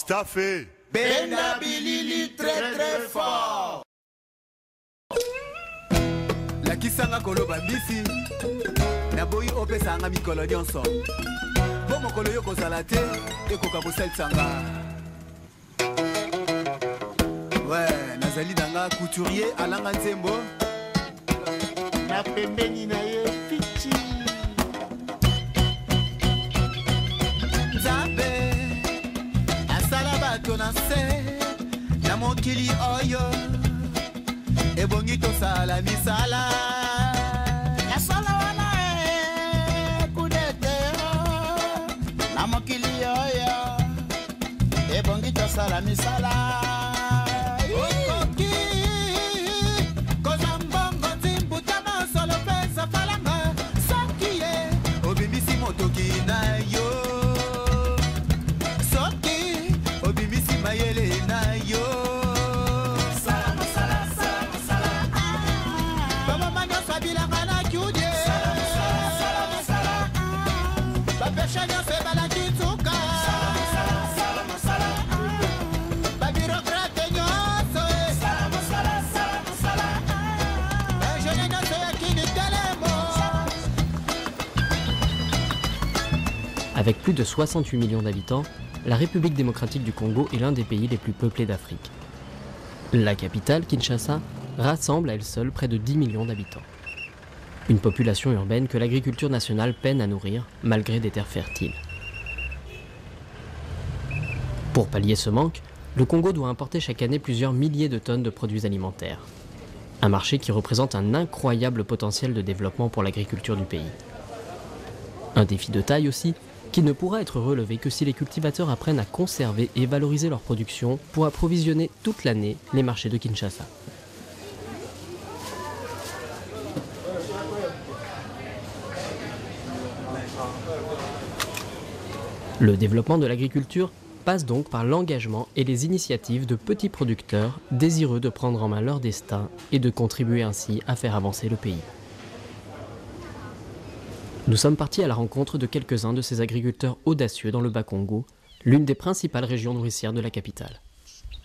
Staffé. Benabilili très très fort. La kisanga kolo bambisi. Naboyi opesanga mikolo nyonso. Bo mokolo yo kozala te ekoka kosalisa. Ouais, nazali nanga couturier alanga nzembo. Na pembeni na ye pichi. Nzambe asala bato na se na mokili oyo ebongi tosala misala Yasala wana kudete na mokili oyo ebongi tosala misala. Avec plus de 68 millions d'habitants, la République démocratique du Congo est l'un des pays les plus peuplés d'Afrique. La capitale, Kinshasa, rassemble à elle seule près de 10 millions d'habitants. Une population urbaine que l'agriculture nationale peine à nourrir, malgré des terres fertiles. Pour pallier ce manque, le Congo doit importer chaque année plusieurs milliers de tonnes de produits alimentaires. Un marché qui représente un incroyable potentiel de développement pour l'agriculture du pays. Un défi de taille aussi, qui ne pourra être relevé que si les cultivateurs apprennent à conserver et valoriser leur production pour approvisionner toute l'année les marchés de Kinshasa. Le développement de l'agriculture passe donc par l'engagement et les initiatives de petits producteurs désireux de prendre en main leur destin et de contribuer ainsi à faire avancer le pays. Nous sommes partis à la rencontre de quelques-uns de ces agriculteurs audacieux dans le Bas-Congo, l'une des principales régions nourricières de la capitale.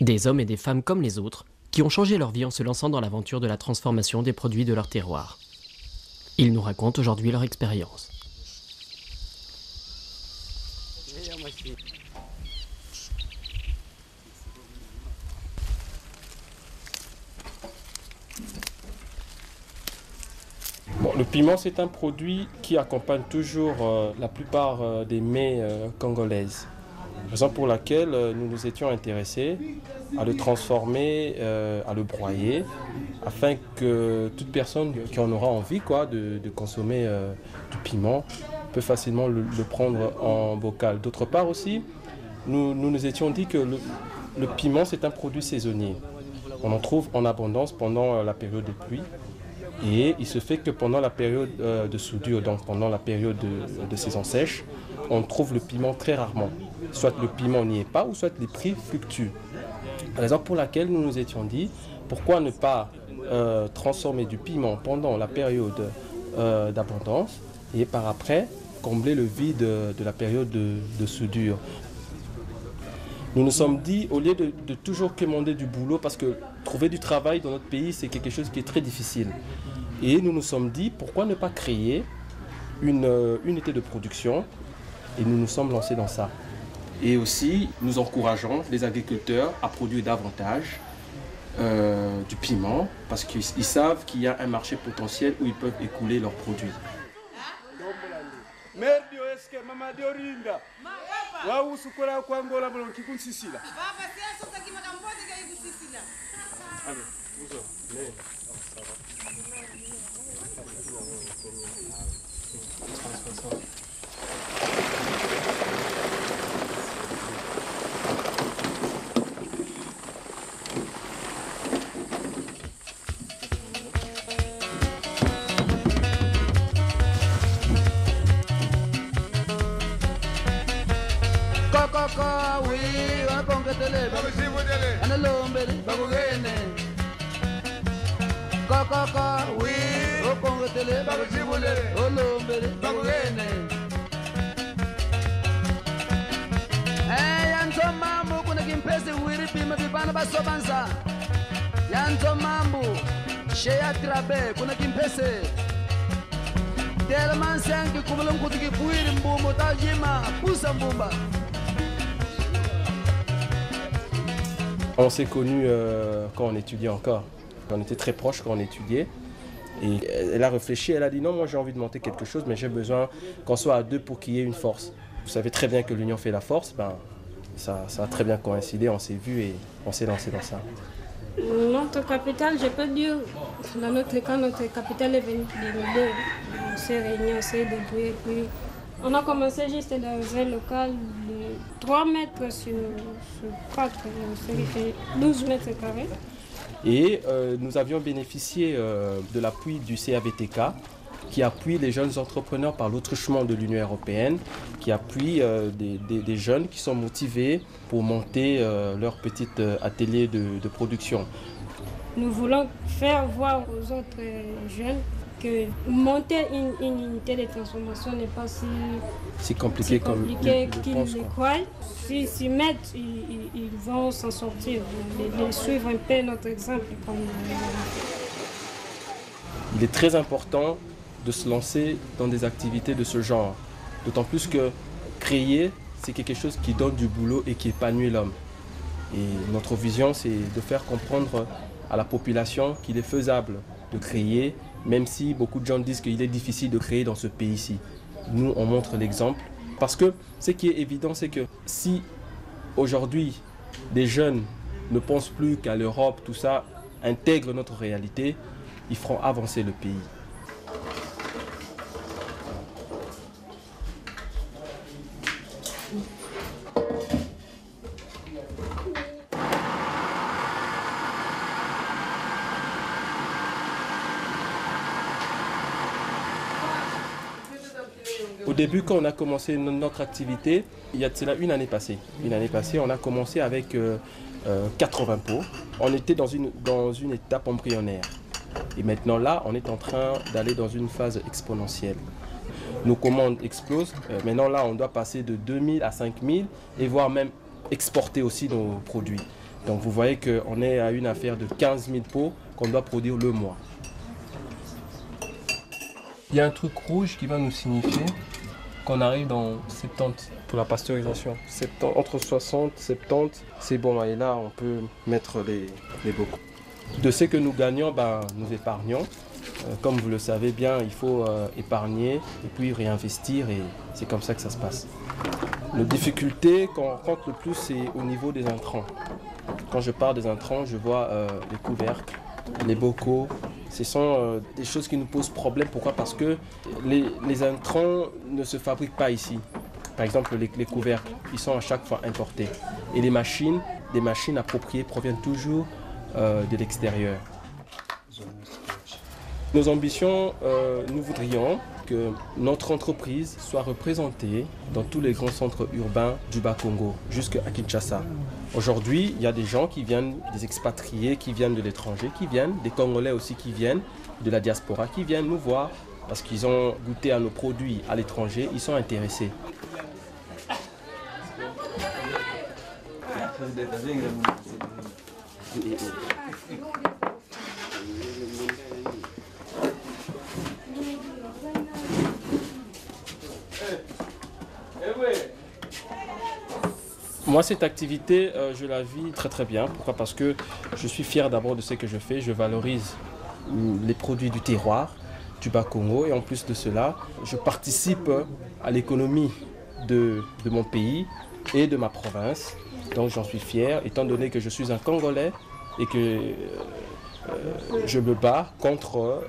Des hommes et des femmes comme les autres, qui ont changé leur vie en se lançant dans l'aventure de la transformation des produits de leur terroir. Ils nous racontent aujourd'hui leur expérience. Bon, le piment, c'est un produit qui accompagne toujours la plupart des mets congolaises. Raison pour laquelle nous nous étions intéressés à le transformer, à le broyer, afin que toute personne qui en aura envie de consommer du piment peut facilement le prendre en bocal. D'autre part aussi, nous nous étions dit que le piment, c'est un produit saisonnier. On en trouve en abondance pendant la période de pluie. Et il se fait que pendant la période de soudure, donc pendant la période de saison sèche, on trouve le piment très rarement. Soit le piment n'y est pas, ou soit les prix fluctuent. Raison pour laquelle nous nous étions dit, pourquoi ne pas transformer du piment pendant la période d'abondance et par après combler le vide de la période de soudure. Nous nous sommes dit, au lieu de toujours commander du boulot, parce que trouver du travail dans notre pays, c'est quelque chose qui est très difficile. Et nous nous sommes dit, pourquoi ne pas créer une unité de production? Et nous nous sommes lancés dans ça. Et aussi, nous encourageons les agriculteurs à produire davantage du piment, parce qu'ils savent qu'il y a un marché potentiel où ils peuvent écouler leurs produits. bana basobanza yanzo mambo sheya trabe kuna kimpese tellement sengi kumulum kutiki puiri mbumbo tajima pusa mbumba. On s'est connus quand on étudiait encore. On était très proches quand on étudiait. Et elle a réfléchi, elle a dit non, moi j'ai envie de monter quelque chose, mais j'ai besoin qu'on soit à deux pour qu'il y ait une force. Vous savez très bien que l'union fait la force, ben, ça a très bien coïncidé, on s'est vu et on s'est lancé dans ça. Notre capitale, je peux dire, dans notre cas, notre capitale est venue de nous deux. On s'est réunis, on s'est débrouillé, puis on a commencé juste dans un local de 3 mètres sur 4, c'est 12 mètres carrés. Et nous avions bénéficié de l'appui du CAVTK, qui appuie les jeunes entrepreneurs par l'autruchement de l'Union européenne, qui appuie des jeunes qui sont motivés pour monter leur petit atelier de production. Nous voulons faire voir aux autres jeunes que monter une unité de transformation n'est pas si compliqué comme qu'ils le croient. S'ils s'y mettent, ils vont s'en sortir. De suivre un peu notre exemple. Il est très important de se lancer dans des activités de ce genre. D'autant plus que créer, c'est quelque chose qui donne du boulot et qui épanouit l'homme. Et notre vision, c'est de faire comprendre à la population qu'il est faisable de créer, même si beaucoup de gens disent qu'il est difficile de créer dans ce pays-ci. Nous, on montre l'exemple. Parce que ce qui est évident, c'est que si aujourd'hui, des jeunes ne pensent plus qu'à l'Europe, tout ça, intègrent notre réalité, ils feront avancer le pays. Au début, quand on a commencé notre activité, il y a de cela une année passée. Une année passée, on a commencé avec 80 pots. On était dans une étape embryonnaire. Et maintenant là, on est en train d'aller dans une phase exponentielle. Nos commandes explosent. Maintenant là, on doit passer de 2000 à 5000 et voire même exporter aussi nos produits. Donc vous voyez qu'on est à une affaire de 15 000 pots qu'on doit produire le mois. Il y a un truc rouge qui va nous signifier qu'on arrive dans 70 pour la pasteurisation. Entre 60 et 70, c'est bon. Et là, on peut mettre les bocaux. De ce que nous gagnons, nous épargnons. Comme vous le savez bien, il faut épargner et puis réinvestir et c'est comme ça que ça se passe. Nos difficultés qu'on rencontre le plus, c'est au niveau des intrants. Quand je parle des intrants, je vois les couvercles, les bocaux. Ce sont des choses qui nous posent problème. Pourquoi? Parce que les intrants ne se fabriquent pas ici. Par exemple, les couvercles, ils sont à chaque fois importés. Et les machines appropriées proviennent toujours de l'extérieur. Nos ambitions, nous voudrions que notre entreprise soit représentée dans tous les grands centres urbains du Bas-Congo, jusqu'à Kinshasa. Aujourd'hui, il y a des gens qui viennent, des expatriés qui viennent de l'étranger, des Congolais aussi qui viennent de la diaspora, qui viennent nous voir parce qu'ils ont goûté à nos produits à l'étranger, ils sont intéressés. Moi, cette activité, je la vis très très bien. Pourquoi? Parce que je suis fier d'abord de ce que je fais. Je valorise les produits du terroir, du Bas-Congo. Et en plus de cela, je participe à l'économie de mon pays et de ma province. Donc j'en suis fier, étant donné que je suis un Congolais et que je me bats contre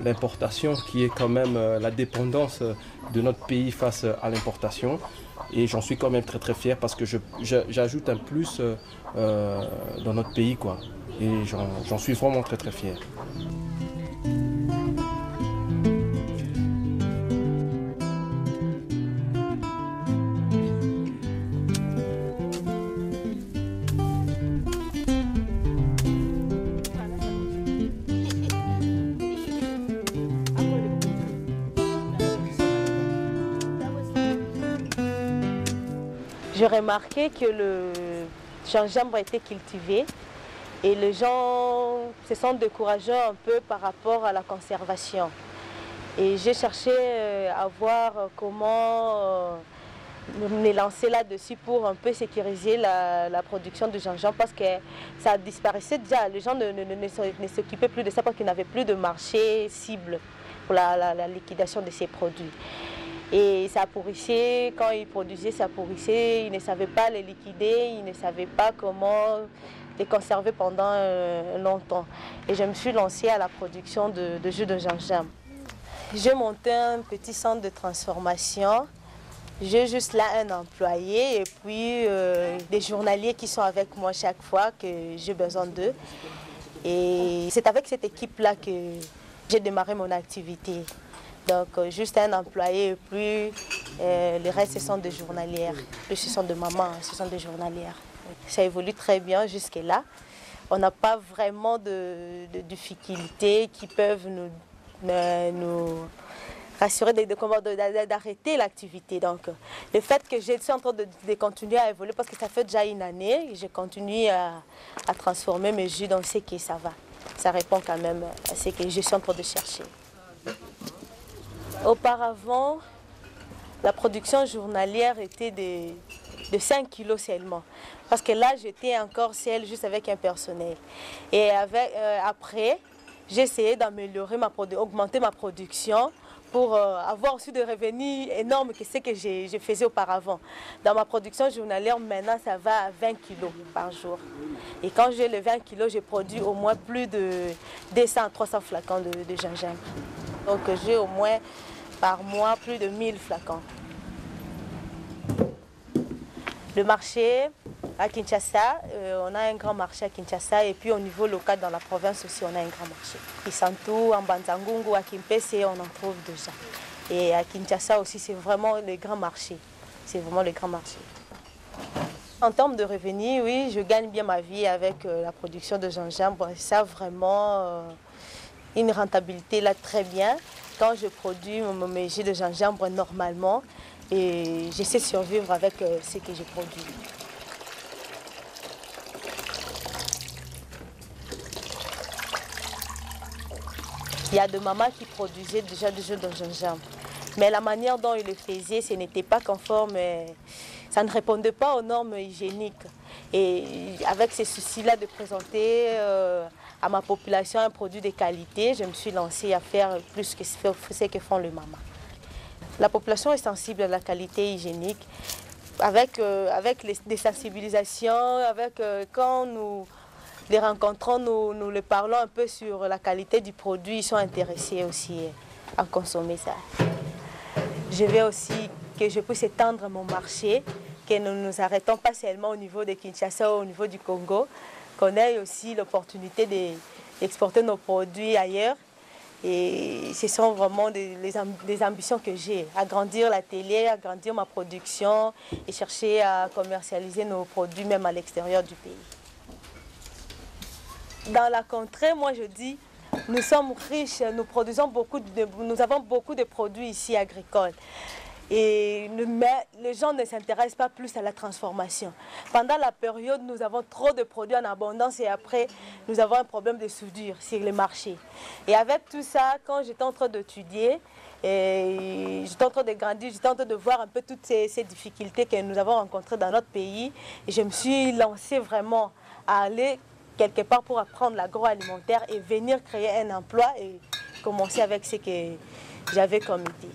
l'importation qui est quand même la dépendance de notre pays face à l'importation. Et j'en suis quand même très très fier parce que j'ajoute un plus dans notre pays, quoi. Et j'en suis vraiment très très fier. J'ai remarqué que gingembre a été cultivé et les gens se sont découragés un peu par rapport à la conservation. Et j'ai cherché à voir comment me lancer là-dessus pour un peu sécuriser la production de gingembre parce que ça disparaissait déjà. Les gens ne s'occupaient plus de ça parce qu'ils n'avaient plus de marché cible pour la liquidation de ces produits. Et ça pourrissait, quand ils produisaient, ça pourrissait, ils ne savaient pas les liquider, ils ne savaient pas comment les conserver pendant longtemps. Et je me suis lancée à la production de jus de gingembre. J'ai monté un petit centre de transformation. J'ai juste là un employé et puis des journaliers qui sont avec moi chaque fois que j'ai besoin d'eux. Et c'est avec cette équipe-là que j'ai démarré mon activité. Donc juste un employé et puis les restes ce sont des journalières. Plus ce sont des mamans, ce sont des journalières. Ça évolue très bien jusque-là. On n'a pas vraiment de difficultés qui peuvent nous rassurer d'arrêter l'activité. Donc le fait que je suis en train de continuer à évoluer parce que ça fait déjà une année et je continue à transformer mes jus, donc c'est que ça va. Ça répond quand même à ce que je suis en train de chercher. Auparavant, la production journalière était de 5 kilos seulement. Parce que là, j'étais encore seule juste avec un personnel. Et après, j'ai essayé d'améliorer augmenter ma production pour avoir aussi des revenus énormes que ce que je faisais auparavant. Dans ma production journalière, maintenant, ça va à 20 kilos par jour. Et quand j'ai les 20 kilos, je produis au moins plus de 200 à 300 flacons de gingembre. Donc j'ai au moins par mois plus de 1000 flacons. Le marché à Kinshasa, on a un grand marché à Kinshasa et puis au niveau local dans la province aussi on a un grand marché. Kisantu, en Banzangungu, à Kimpese, on en trouve déjà. Et à Kinshasa aussi c'est vraiment le grand marché. C'est vraiment le grand marché. En termes de revenus, oui, je gagne bien ma vie avec la production de gingembre. Ça vraiment une rentabilité là très bien. Quand je produis mes jus de gingembre normalement, et j'essaie de survivre avec ce que je produis. Il y a des mamans qui produisaient déjà du jus de gingembre. Mais la manière dont ils le faisaient, ce n'était pas conforme, ça ne répondait pas aux normes hygiéniques. Et avec ces soucis-là de présenter à ma population un produit de qualité, je me suis lancée à faire plus que ce que font les mamans. La population est sensible à la qualité hygiénique. Avec des sensibilisations, quand nous les rencontrons, nous les parlons un peu sur la qualité du produit, ils sont intéressés aussi à consommer ça. Je veux aussi que je puisse étendre mon marché, que nous ne nous arrêtons pas seulement au niveau de Kinshasa ou au niveau du Congo, qu'on ait aussi l'opportunité d'exporter nos produits ailleurs. Et ce sont vraiment des ambitions que j'ai, agrandir l'atelier, agrandir ma production et chercher à commercialiser nos produits même à l'extérieur du pays. Dans la contrée, moi je dis, nous sommes riches, nous avons beaucoup de produits ici agricoles. Mais les gens ne s'intéressent pas plus à la transformation. Pendant la période, nous avons trop de produits en abondance et après, nous avons un problème de soudure sur les marchés. Et avec tout ça, quand j'étais en train d'étudier, j'étais en train de grandir, j'étais en train de voir un peu toutes ces difficultés que nous avons rencontrées dans notre pays. Et je me suis lancée vraiment à aller quelque part pour apprendre l'agroalimentaire et venir créer un emploi et commencer avec ce que j'avais comme idée.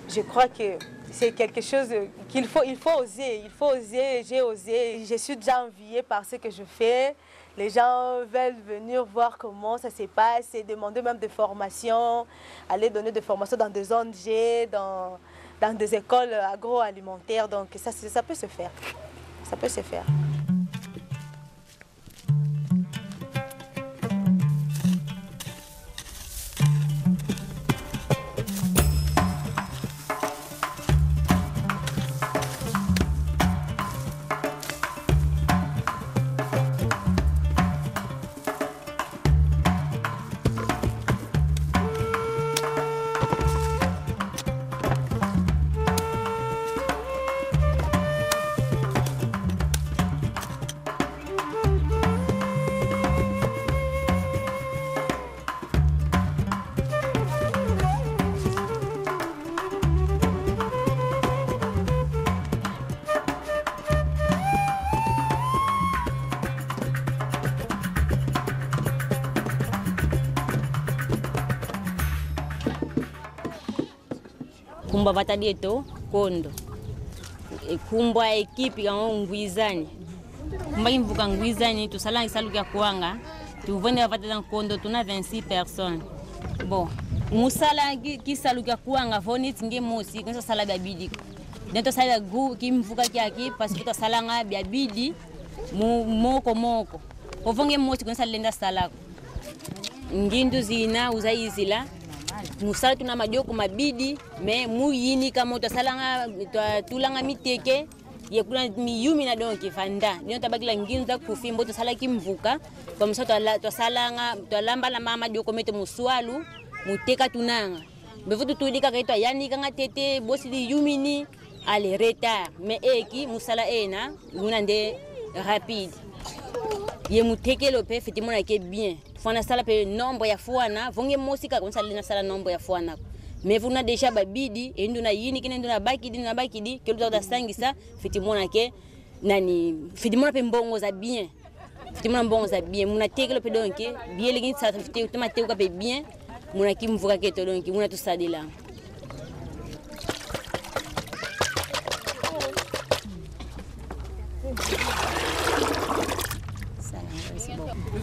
Je crois que c'est quelque chose qu'il faut oser, j'ai osé. Je suis déjà enviée par ce que je fais. Les gens veulent venir voir comment ça se passe et demander même des formations, aller donner des formations dans des ONG, dans des écoles agroalimentaires. Donc ça peut se faire, ça peut se faire. kumba batadieto kondo kumba ekipi kango ngwizani kumba imvuka ngwizani tusala isaluka kuanga tuvende batata kondo tuna 26 personnes bon musala kisaluka kuanga voni tinge mosi kanso sala babidi dento sala gu kimvuka kyaki parce que tosala nga babidi moko ovonge mosi kanso lenda sala ngindu zina uzaizila musala tuna majoko mabidi me muyini kama tosalanga tulanga miteke yekuna miyumi na donki fanda ndio tabakila nginza kufimbo tosala kimvuka kwa msata tosalanga tolamba la mama joko mete muswalu muteka tunanga bevutu tudika kaitwa yani kanga tete bosi di yumini ale retard me eki musala ena ngunande rapide ye mutekelo pe fitimona ke bien fana sala pe nombre ya fuana vonge mosika comme ça lina sala nombre ya fuana mais vuna déjà babidi e nduna yini kine nduna bakidi ke luta sangisa fitimona ke nani fitimona pe mbongo za bien fitimona mbongo za bien muna tekelo pe donke bien legi sa fitimona teka pe bien muna kimvuka ke to donke muna to sadila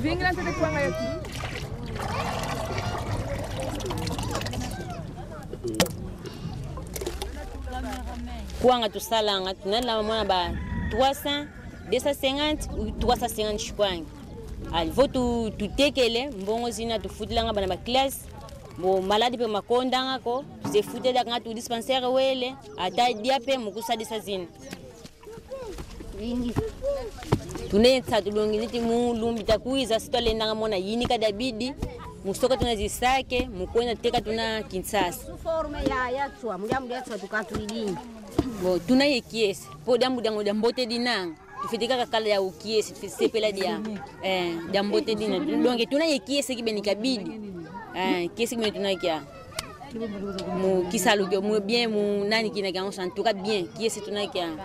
Vinga tete kuanga yaki. Kuanga tusalanga tunala mwana ba 300 250 ou 350 chikwanga. Ali votu tutekele mbongo zina tufutilanga bana ba classe bo maladi pe makondanga ko se futela nga tu dispensaire wele ata diape mukusadisa zina. Vingi tunetsa tulongi niti mulumbi takuiza sitolendanga mona yini kadabidi musoka tunazisake mukwenda teka tuna Kinshasa forme ya tswa mulyamu ya tswa tukatulidini bo tuna yekiesi po dambu dango mbote dinanga tufitika kakala ya ukiesi tufisepela dia dambote dina donge tuna yekiesi kibeni kabidi kiesi kibeni tunakia mu kisaluke mu bien mu nani kina kango santuka bien kiesi tunakia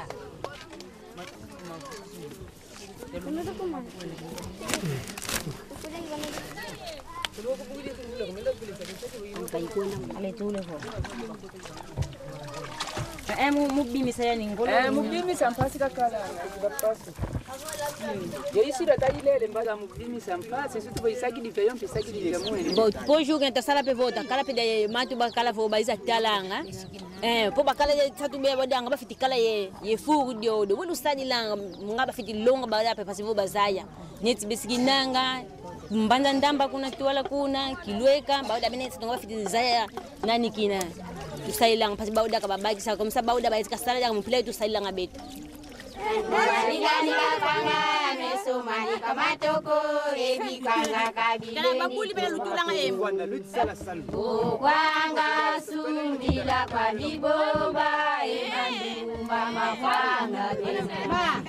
mubimi saya ningolo mubimi sampasi kakala bapasi yoisi da tailele mbala mubimi sampasi surtout boisaki di payon pisaki di jamwe bon bonjour quand sala pe vota kala pe de matu bakala fo baiza talanga po bakala satu be bodanga ba fitikala ye furu dio do wulu sadi langa ngaba fiti longa ba pe pasivo bazaya neti bisiginanga mbanda ndamba kuna tuwala kuna kilweka bauda beneti ngaba fiti zaya nani kina tusailanga pasi bauda ka babaki sa comme ça bauda ba iskasala ya mplay tusailanga betu Nigani kapanga mesomani kamatoko ebikanga kabile Kala bakuli bela lutulanga yembo Kwanga sumbila kwa bibomba emandumba mafanga bema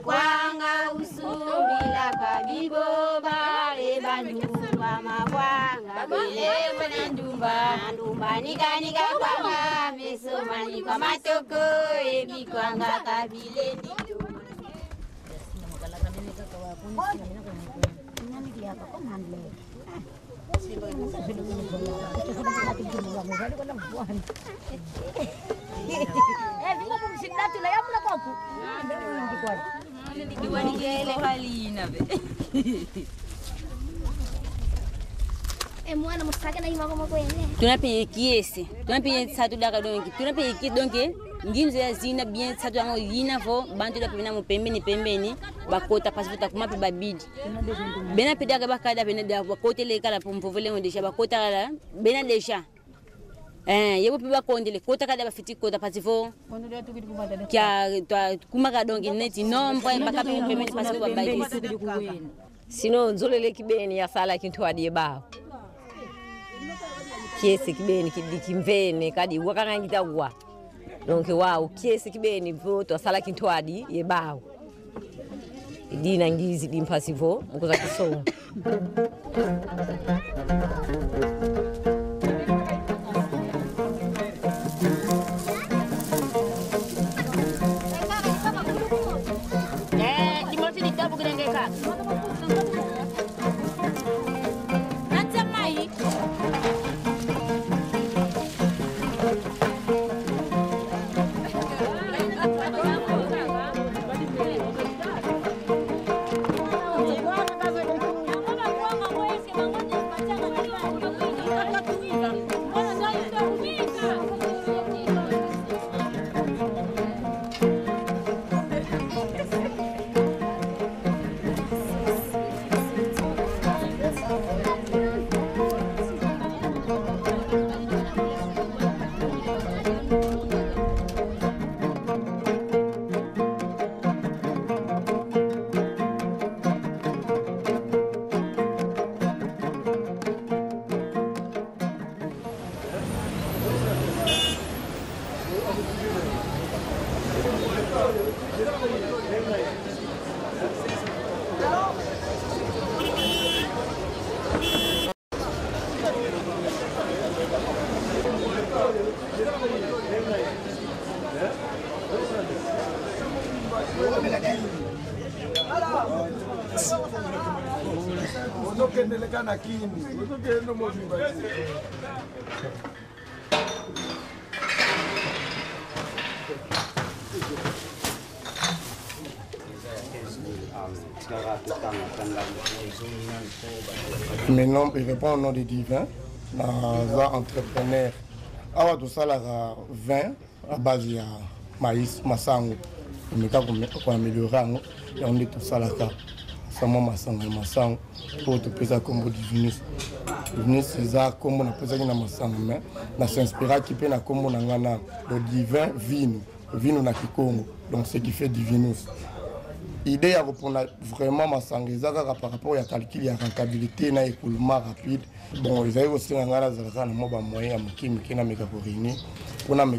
Kwanga usumbila kwa bibomba emandumba mafanga bema ndumba nigani kapanga mesomani kamatoko ebikwanga kabile tunapaye kiesi tunapaye satu daka donki tunapaye ki donki nginzo ya zina bien satu yango yina vo bantu da pena mo pembeni bakota pasipota kumape babidi bena pedaka bakada bena da bakote le kala pompovele ngo deja bakota kala bena deja yebo pe bakondele kota kada bafiti kota pasivo kya kumaka donki neti nombre bakape pembeni pasivo babidi sino nzolele kibeni ya sala kintu adie bao kiesi kibeni kidikimvene kadi wakangita wa donc wow kiesi kibeni voto sala kintwadi yebao dina ngizi dimpasivo mukoza kisonga dimorfi ditabu kudengeka Maintenant, il répond au nom des divins, dans entrepreneur. Awa tout ça, 20 à base de maïs, massango. Mais quand on améliore, on est tout ça là. Ça m'a massango pour te peser comme divinus. Divinus, c'est ça comme on a pesé dans massango. Mais on s'inspire qui peut na comme on a le divin vino na kikongo. Donc ce qui fait divinus. L'idée à répondre vraiment massango par rapport à la calcul, à la rentabilité, à l'écoulement rapide. Bon, ils avaient aussi un moyen qui n'a pas réuni pour n'a pas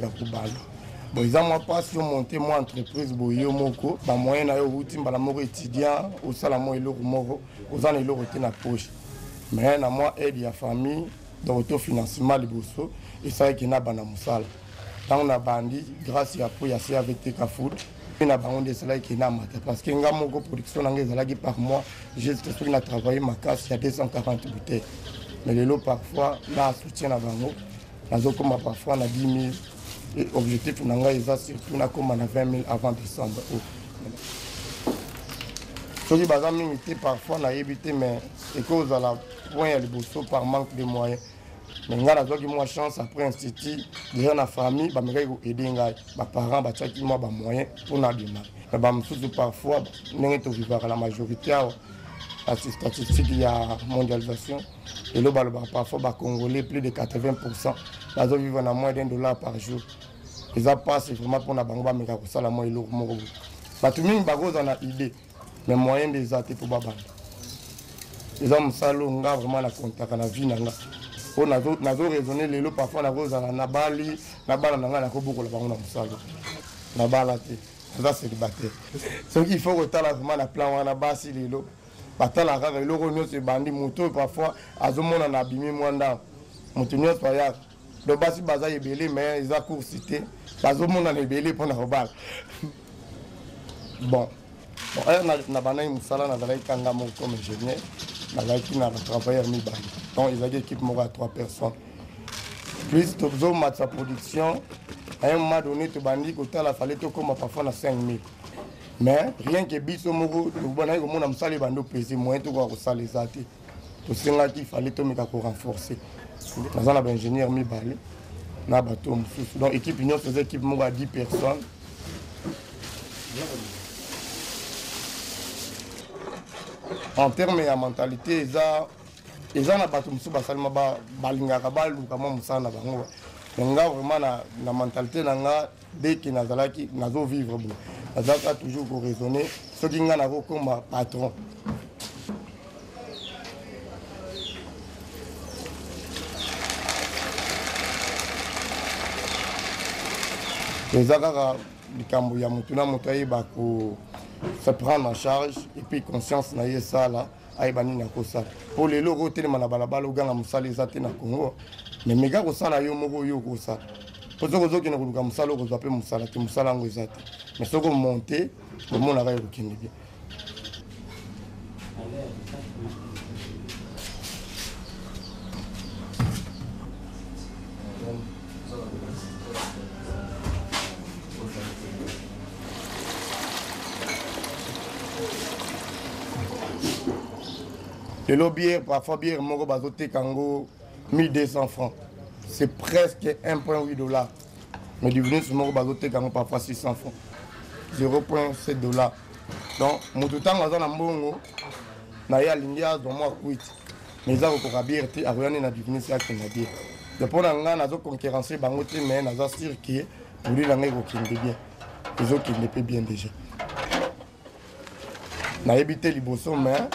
bon, ils ont pas si monter mon entreprise boyo moko, ba moyen na yo outil ba la moko étudiant au salamo elo moko, aux an elo na poche. Mais na moi aide ya famille d'autofinancement liboso et ça qui na bana musala. Tant na bandi grâce à pour ya CAVT ka food. Na bango de cela qui na mata parce que nga moko production nga ezala ki par mois, juste ce qui a travaillé ma casse il y a 240 bouteilles. Mais les lots parfois là soutien na bango, nazo comme parfois na 10 000. Et l'objectif est surtout comme 20 000 avant décembre. Ce qui est parfois évité, mais c'est cause de la point de par manque de moyens. Mais nous avons chance après institut, déjà la famille, nous avons aidé les parents, nous avons des moyens pour nous aider. Parfois, nous avons la majorité, la statistique, il y a mondialisation. Et là, parfois, les Congolais, plus de 80%, nous vivons moins d'$1 par jour. Ils ont passé vraiment pour la banque, mais ça, la moyenne est lourde. Tout le monde a une idée, mais moyen des athées pour Baba. Ils ont vraiment la contact, la vie. On a raisonné les lots, parfois, on a Nabali, Nabala, on a beaucoup de banque. Nabala, ça c'est le bâtiment. Ce qu'il faut vraiment la plan, on a bassi les lots. Bata la rave, le rognon c'est bandit, moto, parfois, à ce moment on a abîmé moins d'âme. Montignon, c'est pas le basi baza est belé, mais ils ont court cité. À ce moment on est belé pour la rebal. Bon, on a banane moussala, on a travaillé comme ingénieur, on a travaillé à mi-bali. Donc ils ont une équipe à 3 personnes. Plus tu as sa production, à un moment donné, tu bandit, il fallait comme parfois 5 000. Mais rien que biso moko tobona ko mona musali bando plaisir moyen to ko sala ezate to senga ki fallait to meka ko renforcer dans un ingénieur mibale na bateau mususu donc équipe union faisait équipe moko à 10 personnes en termes de mentalité eza na bateau mususu basalima balingaka baluka mo musala na bango nga vraiment na mentalité na nga dès que nazalaki nazo vivre bon nazalaka toujours ko raisonner ce qui nga nako comme patron ezaka likambo ya mutu na mutu ayeba ko se prendre en charge et puis conscience na ye sala ayeba nini akosala po lelo kotelema na balabala oganga mosala eza te na Congo mais meka kosala yo moko yo kosala po soki ozokende koluka mosala okozwa mpe mosala te mosala yango eza te mais soki omonte omonaka ye kokende bien. Le bière, parfois bière, moko bazote kango 1200 francs. C'est presque 1,8 $. Mais du venu sur moko bazote kango parfois 600 francs. 0,7 $. Donc, mon tout temps, on a un bon na ya lindia dans moi quit. Mais ça ko ka bière te ariane na du venu ça qui na bière. De pour nga na zo concurrencer bango te mais na za sûr que pour lui la ngeko qui bien. Les autres qui ne peut bien déjà. Na éviter liboso mais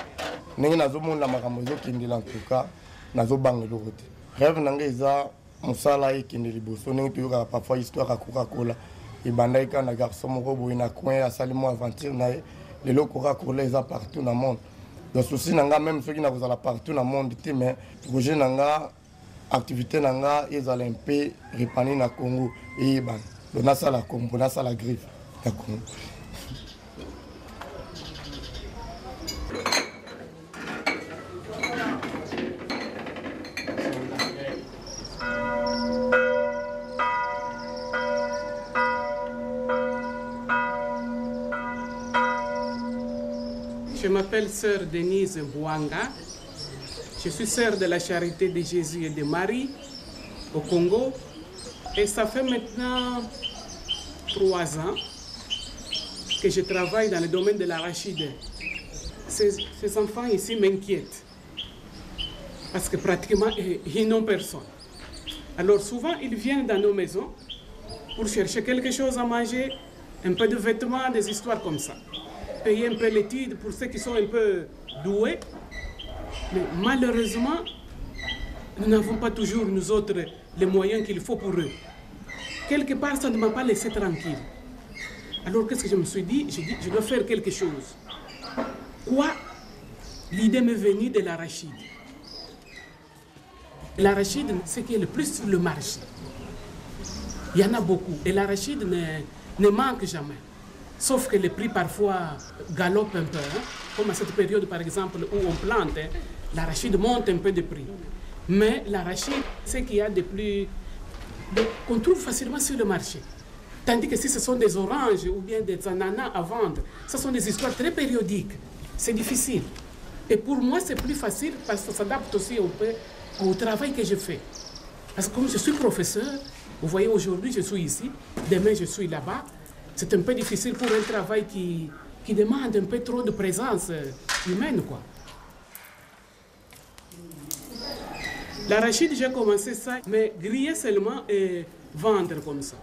ndenge nazomona makambo ezokendela en tout cas nazobangela kote rêve nanga eza mosala ekende liboso ndenge toyokaka parfois histoire ya Coca-Cola ebandaki kaka na garçon moko boye na coin asali mo aventure na ye lelo Coca-Cola eza partout na monde le souci nanga même soki nakozala partout na monde te mais projet nanga activité nanga ezala un peu répandue na Congo et ban dona ça la Congo na ça la griffe na Congo. Je m'appelle sœur Denise Bouanga. Je suis sœur de la Charité de Jésus et de Marie au Congo. Et ça fait maintenant 3 ans que je travaille dans le domaine de l'arachide. Ces enfants ici m'inquiètent parce que pratiquement ils n'ont personne. Alors souvent ils viennent dans nos maisons pour chercher quelque chose à manger, un peu de vêtements, des histoires comme ça. Payer un peu l'étude pour ceux qui sont un peu doués. Mais malheureusement, nous n'avons pas toujours, nous autres, les moyens qu'il faut pour eux. Quelque part, ça ne m'a pas laissé tranquille. Alors, qu'est-ce que je me suis dit? J'ai dit, je dois faire quelque chose. Quoi? L'idée m'est venue de l'arachide. L'arachide, c'est ce qui est le plus sur le marché. Il y en a beaucoup. Et l'arachide ne manque jamais. Sauf que les prix parfois galopent un peu. Hein? Comme à cette période, par exemple, où on plante, hein, l'arachide monte un peu de prix. Mais l'arachide, c'est ce qu'il y a de plus... qu'on trouve facilement sur le marché. Tandis que si ce sont des oranges ou bien des ananas à vendre, ce sont des histoires très périodiques. C'est difficile. Et pour moi, c'est plus facile parce que ça s'adapte aussi un peu au travail que je fais. Parce que comme je suis professeur, vous voyez, aujourd'hui, je suis ici, demain, je suis là-bas. C'est un peu difficile pour un travail qui demande un peu trop de présence humaine, quoi. L'arachide, j'ai commencé ça, mais griller seulement et vendre comme ça.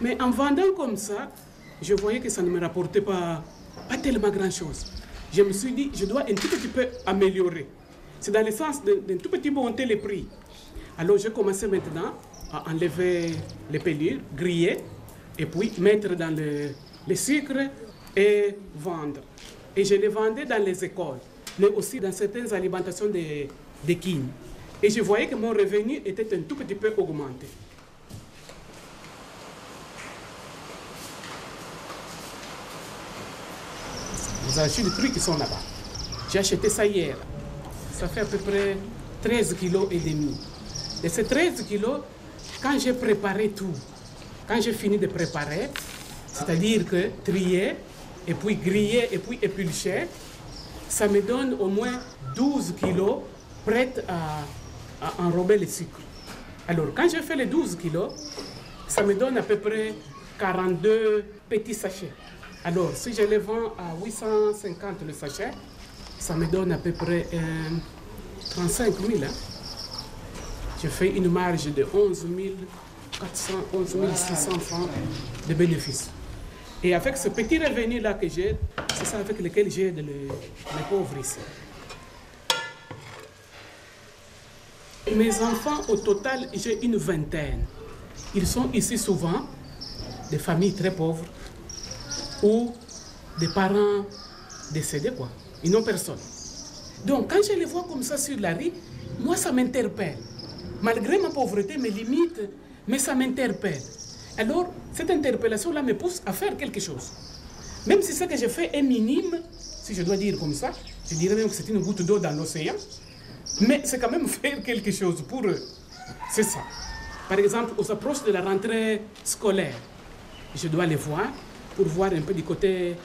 Mais en vendant comme ça, je voyais que ça ne me rapportait pas tellement grand-chose. Je me suis dit, je dois un tout petit peu améliorer. C'est dans le sens d'un tout petit peu monter les prix. Alors j'ai commencé maintenant à enlever les pelures, griller, et puis mettre dans le sucre et vendre. Et je les vendais dans les écoles, mais aussi dans certaines alimentations de Kin. Et je voyais que mon revenu était un tout petit peu augmenté. Vous achetez des trucs qui sont là-bas. J'ai acheté ça hier. Ça fait à peu près 13,5 kg. Et ces 13 kilos, quand j'ai préparé tout, quand j'ai fini de préparer, c'est-à-dire que trier, et puis griller, et puis épulcher, ça me donne au moins 12 kilos prêts à enrober le sucre. Alors, quand j'ai fait les 12 kilos, ça me donne à peu près 42 petits sachets. Alors, si je les vends à 850 le sachet, ça me donne à peu près 35 000. Hein. Je fais une marge de 11 400, 11 600 francs de bénéfices. Et avec ce petit revenu-là que j'ai, c'est ça avec lequel j'aide les pauvres ici. Mes enfants, au total, j'ai une vingtaine. Ils sont ici souvent des familles très pauvres ou des parents décédés, quoi. Ils n'ont personne. Donc, quand je les vois comme ça sur la rue, moi, ça m'interpelle. Malgré ma pauvreté, mes limites, mais ça m'interpelle. Alors, cette interpellation-là me pousse à faire quelque chose. Même si ce que je fais est minime, si je dois dire comme ça, je dirais même que c'est une goutte d'eau dans l'océan, mais c'est quand même faire quelque chose pour eux. C'est ça. Par exemple, on s'approche de la rentrée scolaire. Je dois les voir pour voir un peu du côté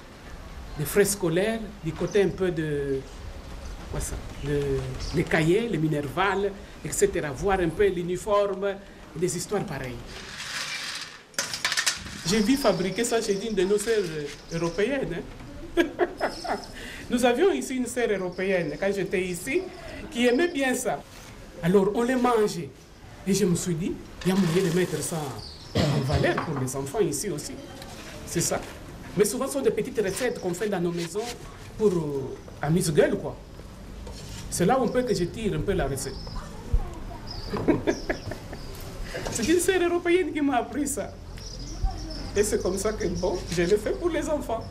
des frais scolaires, du côté un peu de... quoi ça, les cahiers, les minervales, etc. Voir un peu l'uniforme, des histoires pareilles. J'ai vu fabriquer ça chez une de nos sœurs européennes. Hein? Nous avions ici une sœur européenne, quand j'étais ici, qui aimait bien ça. Alors, on les mangeait. Et je me suis dit, il y a moyen de mettre ça en valeur pour les enfants ici aussi. C'est ça. Mais souvent, ce sont des petites recettes qu'on fait dans nos maisons pour amuse-gueule, quoi. C'est là où on peut que je tire un peu la recette. C'est une sœur européenne qui m'a appris ça. Et c'est comme ça que, bon, je le fais pour les enfants.